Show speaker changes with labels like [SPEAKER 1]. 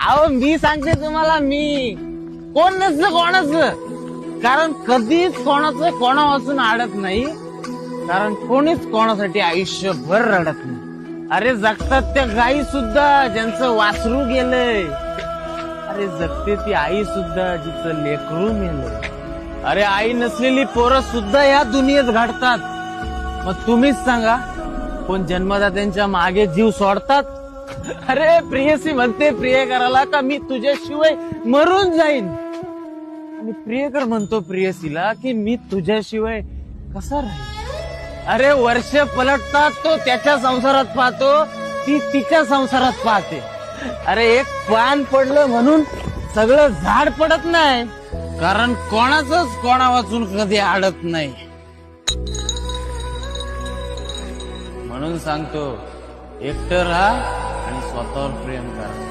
[SPEAKER 1] अहो मी सांगते तुम्हाला, मी कोण नसलं कोणाचं, कारण कधीच कोणाचं कोणापासून अडत नाही, कारण कोणीच कोणासाठी आयुष्यभर रडत नाही. अरे जगतात त्या गायी सुद्धा ज्यांचं वासरू गेलंय, अरे जगते ती आई सुद्धा जिचं लेकरू मेलंय. अरे आई नसलेली पोरं सुद्धा या दुनियेत घडतात. मग तुम्हीच सांगा, कोण जन्मदात्यांच्या मागे जीव सोडतात? अरे प्रियसी म्हणते प्रियकराला का मी तुझ्याशिवाय मरून जाईन, आणि प्रियकर म्हणतो प्रियसीला की मी तुझ्याशिवाय कसा राहील. अरे वर्ष पलटतात, तो त्याच्या संसारात पाहतो, ती तिच्या संसारात पाहते. अरे एक पान पडलं म्हणून सगळं झाड पडत नाही, कारण कोणाचंच कोणा वाचून कधी अडत नाही. म्हणून सांगतो, एकटं राहा आणि स्वतःवर प्रेम करा.